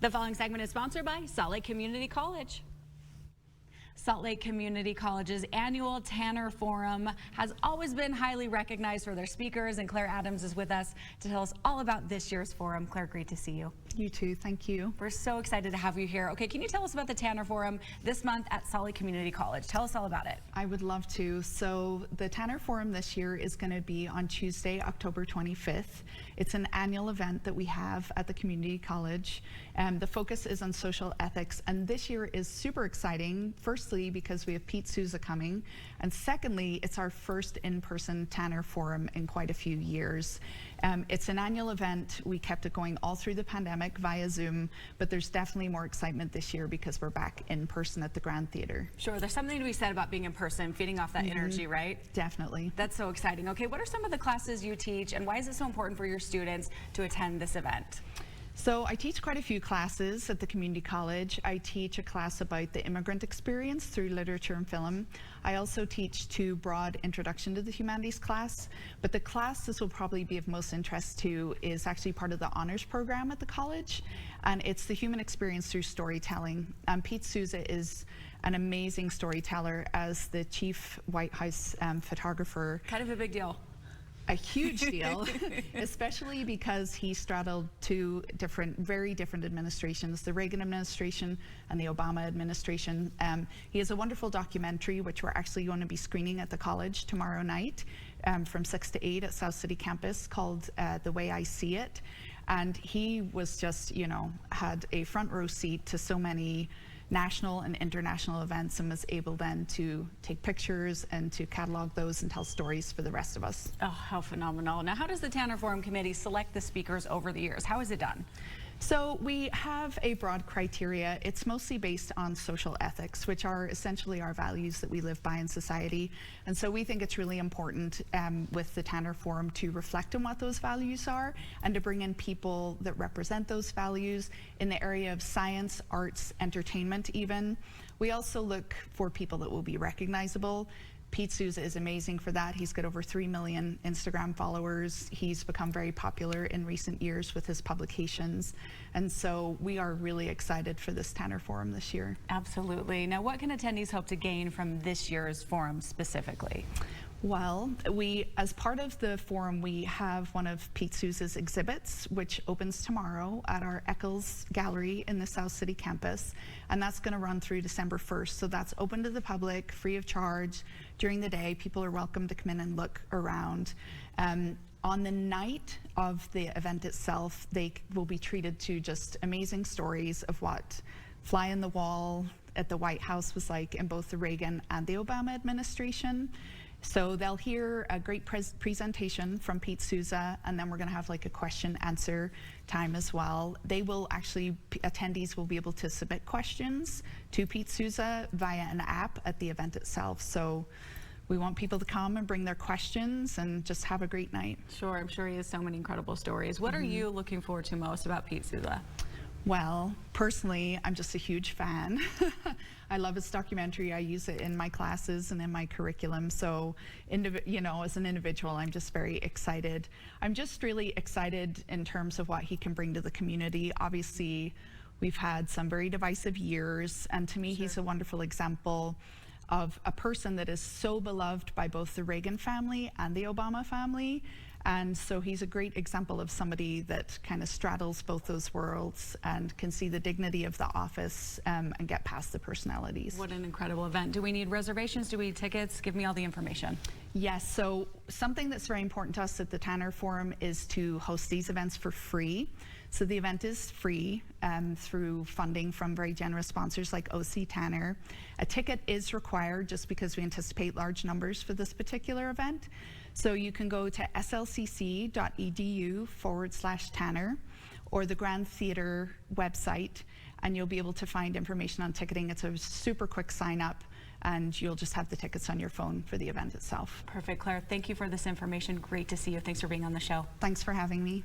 The following segment is sponsored by Salt Lake Community College. Salt Lake Community College's annual Tanner Forum has always been highly recognized for their speakers, and Claire Adams is with us to tell us all about this year's forum. Claire, great to see you. You too, thank you. We're so excited to have you here. Okay, can you tell us about the Tanner Forum this month at Salt Lake Community College? Tell us all about it. I would love to. So the Tanner Forum this year is going to be on Tuesday, October 25th. It's an annual event that we have at the Community College. The focus is on social ethics, and this year is super exciting. Firstly, because we have Pete Souza coming, and secondly, it's our first in-person Tanner Forum in quite a few years. It's an annual event. We kept it going all through the pandemic via Zoom, but there's definitely more excitement this year because we're back in person at the Grand Theater. Sure, there's something to be said about being in person, feeding off that energy, right? Definitely. That's so exciting. Okay, what are some of the classes you teach, and why is it so important for your students to attend this event? So I teach quite a few classes at the Community College. I teach a class about the immigrant experience through literature and film. I also teach 2 broad introduction to the humanities class, but the class this will probably be of most interest to is actually part of the honors program at the college, and it's the human experience through storytelling. Pete Souza is an amazing storyteller as the chief White House photographer. Kind of a big deal. A huge deal, especially because he straddled 2 very different administrations, the Reagan administration and the Obama administration. He has a wonderful documentary, which we're actually going to be screening at the college tomorrow night from 6 to 8 at South City campus, called The Way I See It. And he was just, you know, had a front row seat to so many national and international events, and was able then to take pictures and to catalog those and tell stories for the rest of us. Oh, how phenomenal. Now, how does the Tanner Forum Committee select the speakers over the years? How is it done? So we have a broad criteria. It's mostly based on social ethics, which are essentially our values that we live by in society. And so we think it's really important with the Tanner Forum to reflect on what those values are and to bring in people that represent those values in the area of science, arts, entertainment even. We also look for people that will be recognizable. Pete Souza is amazing for that. He's got over 3 million Instagram followers. He's become very popular in recent years with his publications. And so we are really excited for this Tanner Forum this year. Absolutely. Now, what can attendees hope to gain from this year's forum specifically? Well, as part of the forum, we have one of Pete Souza's exhibits, which opens tomorrow at our Eccles Gallery in the South City campus, and that's going to run through December 1st. So that's open to the public, free of charge. During the day, people are welcome to come in and look around. On the night of the event itself, they will be treated to just amazing stories of what fly on the wall at the White House was like in both the Reagan and the Obama administration. So they'll hear a great presentation from Pete Souza, and then we're going to have like a question-answer time as well. They will actually, attendees will be able to submit questions to Pete Souza via an app at the event itself. So we want people to come and bring their questions and just have a great night. Sure, I'm sure he has so many incredible stories. What are you looking forward to most about Pete Souza? Well, personally, I'm just a huge fan. I love his documentary. I use it in my classes and in my curriculum. So, you know, as an individual, I'm just very excited. I'm just really excited in terms of what he can bring to the community. Obviously, we've had some very divisive years, and to me, he's a wonderful example of a person that is so beloved by both the Reagan family and the Obama family. And so he's a great example of somebody that kind of straddles both those worlds and can see the dignity of the office and get past the personalities. What an incredible event. Do we need reservations? Do we need tickets? Give me all the information. Yes, so something that's very important to us at the Tanner Forum is to host these events for free. So the event is free through funding from very generous sponsors like OC Tanner. A ticket is required just because we anticipate large numbers for this particular event. So you can go to slcc.edu/Tanner or the Grand Theater website, and you'll be able to find information on ticketing. It's a super quick sign up, and you'll just have the tickets on your phone for the event itself. Perfect, Claire. Thank you for this information. Great to see you. Thanks for being on the show. Thanks for having me.